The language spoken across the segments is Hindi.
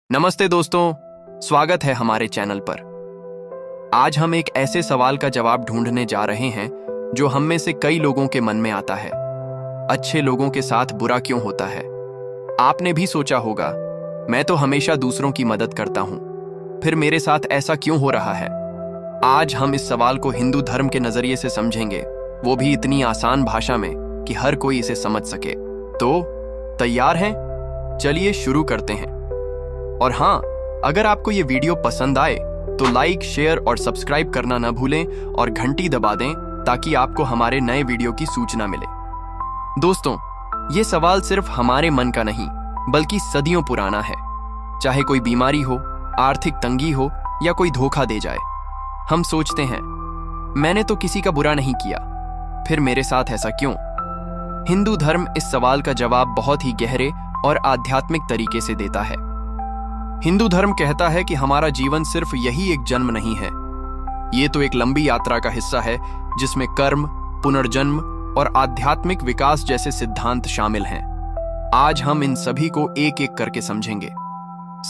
नमस्ते दोस्तों, स्वागत है हमारे चैनल पर। आज हम एक ऐसे सवाल का जवाब ढूंढने जा रहे हैं जो हम में से कई लोगों के मन में आता है। अच्छे लोगों के साथ बुरा क्यों होता है? आपने भी सोचा होगा, मैं तो हमेशा दूसरों की मदद करता हूं, फिर मेरे साथ ऐसा क्यों हो रहा है? आज हम इस सवाल को हिंदू धर्म के नजरिए से समझेंगे, वो भी इतनी आसान भाषा में कि हर कोई इसे समझ सके। तो तैयार हैं? चलिए शुरू करते हैं। और हाँ, अगर आपको ये वीडियो पसंद आए तो लाइक, शेयर और सब्सक्राइब करना न भूलें और घंटी दबा दें ताकि आपको हमारे नए वीडियो की सूचना मिले। दोस्तों, ये सवाल सिर्फ हमारे मन का नहीं बल्कि सदियों पुराना है। चाहे कोई बीमारी हो, आर्थिक तंगी हो या कोई धोखा दे जाए, हम सोचते हैं मैंने तो किसी का बुरा नहीं किया, फिर मेरे साथ ऐसा क्यों? हिंदू धर्म इस सवाल का जवाब बहुत ही गहरे और आध्यात्मिक तरीके से देता है। हिंदू धर्म कहता है कि हमारा जीवन सिर्फ यही एक जन्म नहीं है, ये तो एक लंबी यात्रा का हिस्सा है जिसमें कर्म, पुनर्जन्म और आध्यात्मिक विकास जैसे सिद्धांत शामिल हैं। आज हम इन सभी को एक एक करके समझेंगे।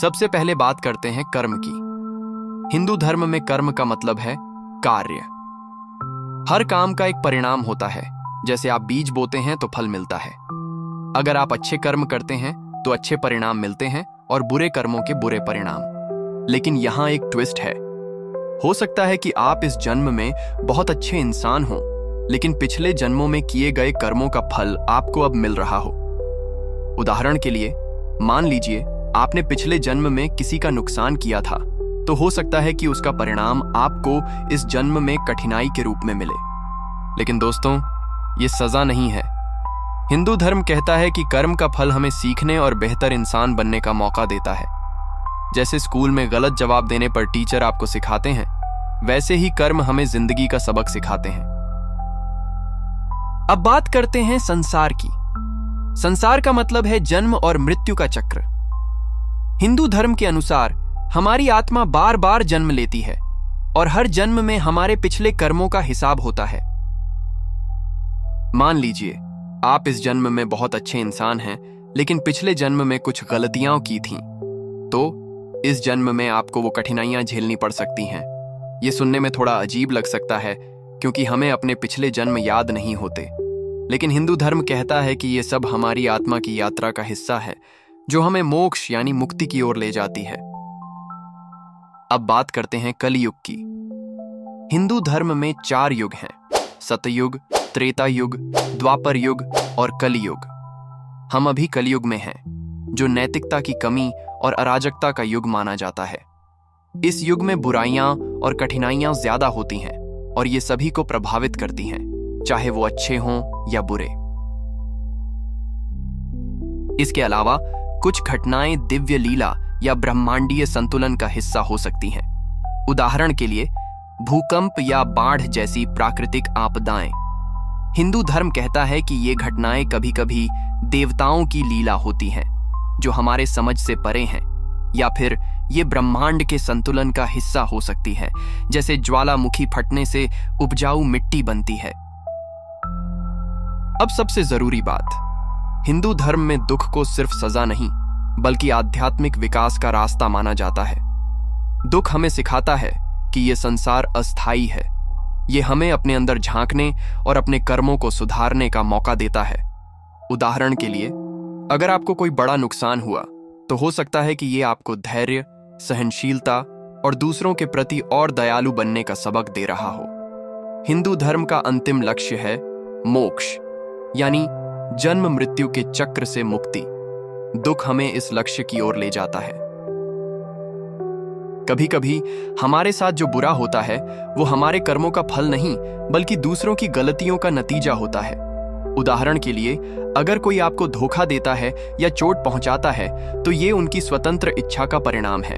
सबसे पहले बात करते हैं कर्म की। हिंदू धर्म में कर्म का मतलब है कार्य। हर काम का एक परिणाम होता है। जैसे आप बीज बोते हैं तो फल मिलता है। अगर आप अच्छे कर्म करते हैं तो अच्छे परिणाम मिलते हैं और बुरे कर्मों के बुरे परिणाम। लेकिन यहां एक ट्विस्ट है। हो सकता है कि आप इस जन्म में बहुत अच्छे इंसान हो, लेकिन पिछले जन्मों में किए गए कर्मों का फल आपको अब मिल रहा हो। उदाहरण के लिए, मान लीजिए आपने पिछले जन्म में किसी का नुकसान किया था, तो हो सकता है कि उसका परिणाम आपको इस जन्म में कठिनाई के रूप में मिले। लेकिन दोस्तों, ये सजा नहीं है। हिंदू धर्म कहता है कि कर्म का फल हमें सीखने और बेहतर इंसान बनने का मौका देता है। जैसे स्कूल में गलत जवाब देने पर टीचर आपको सिखाते हैं, वैसे ही कर्म हमें जिंदगी का सबक सिखाते हैं। अब बात करते हैं संसार की। संसार का मतलब है जन्म और मृत्यु का चक्र। हिंदू धर्म के अनुसार हमारी आत्मा बार बार जन्म लेती है और हर जन्म में हमारे पिछले कर्मों का हिसाब होता है। मान लीजिए आप इस जन्म में बहुत अच्छे इंसान हैं, लेकिन पिछले जन्म में कुछ गलतियां की थीं, तो इस जन्म में आपको वो कठिनाइयां झेलनी पड़ सकती हैं। ये सुनने में थोड़ा अजीब लग सकता है क्योंकि हमें अपने पिछले जन्म याद नहीं होते, लेकिन हिंदू धर्म कहता है कि ये सब हमारी आत्मा की यात्रा का हिस्सा है जो हमें मोक्ष यानी मुक्ति की ओर ले जाती है। अब बात करते हैं कलयुग की। हिंदू धर्म में 4 युग हैं: सतयुग, त्रेता युग, द्वापर युग और कलियुग। हम अभी कलियुग में हैं, जो नैतिकता की कमी और अराजकता का युग माना जाता है। इस युग में बुराइयां और कठिनाइयां ज्यादा होती हैं और ये सभी को प्रभावित करती हैं, चाहे वो अच्छे हों या बुरे। इसके अलावा कुछ घटनाएं दिव्य लीला या ब्रह्मांडीय संतुलन का हिस्सा हो सकती हैं। उदाहरण के लिए, भूकंप या बाढ़ जैसी प्राकृतिक आपदाएं। हिंदू धर्म कहता है कि ये घटनाएं कभी कभी देवताओं की लीला होती हैं, जो हमारे समझ से परे हैं, या फिर ये ब्रह्मांड के संतुलन का हिस्सा हो सकती है, जैसे ज्वालामुखी फटने से उपजाऊ मिट्टी बनती है। अब सबसे जरूरी बात, हिंदू धर्म में दुख को सिर्फ सजा नहीं बल्कि आध्यात्मिक विकास का रास्ता माना जाता है। दुख हमें सिखाता है कि यह संसार अस्थायी है। ये हमें अपने अंदर झांकने और अपने कर्मों को सुधारने का मौका देता है। उदाहरण के लिए, अगर आपको कोई बड़ा नुकसान हुआ तो हो सकता है कि ये आपको धैर्य, सहनशीलता और दूसरों के प्रति और दयालु बनने का सबक दे रहा हो। हिंदू धर्म का अंतिम लक्ष्य है मोक्ष, यानी जन्म मृत्यु के चक्र से मुक्ति। दुख हमें इस लक्ष्य की ओर ले जाता है। कभी कभी हमारे साथ जो बुरा होता है वो हमारे कर्मों का फल नहीं बल्कि दूसरों की गलतियों का नतीजा होता है। उदाहरण के लिए, अगर कोई आपको धोखा देता है या चोट पहुंचाता है तो ये उनकी स्वतंत्र इच्छा का परिणाम है।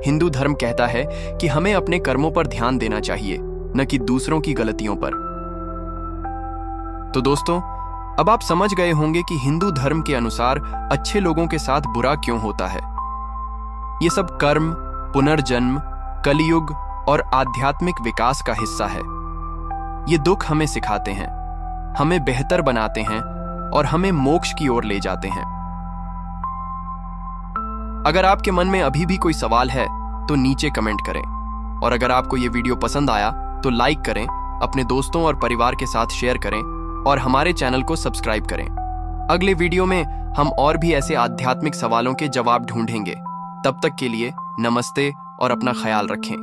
हिंदू धर्म कहता है कि हमें अपने कर्मों पर ध्यान देना चाहिए, न कि दूसरों की गलतियों पर। तो दोस्तों, अब आप समझ गए होंगे कि हिंदू धर्म के अनुसार अच्छे लोगों के साथ बुरा क्यों होता है। ये सब कर्म, पुनर्जन्म, कलियुग और आध्यात्मिक विकास का हिस्सा है। ये दुख हमें सिखाते हैं, हमें बेहतर बनाते हैं और हमें मोक्ष की ओर ले जाते हैं। अगर आपके मन में अभी भी कोई सवाल है तो नीचे कमेंट करें, और अगर आपको ये वीडियो पसंद आया तो लाइक करें, अपने दोस्तों और परिवार के साथ शेयर करें और हमारे चैनल को सब्सक्राइब करें। अगले वीडियो में हम और भी ऐसे आध्यात्मिक सवालों के जवाब ढूंढेंगे। तब तक के लिए नमस्ते और अपना ख्याल रखें।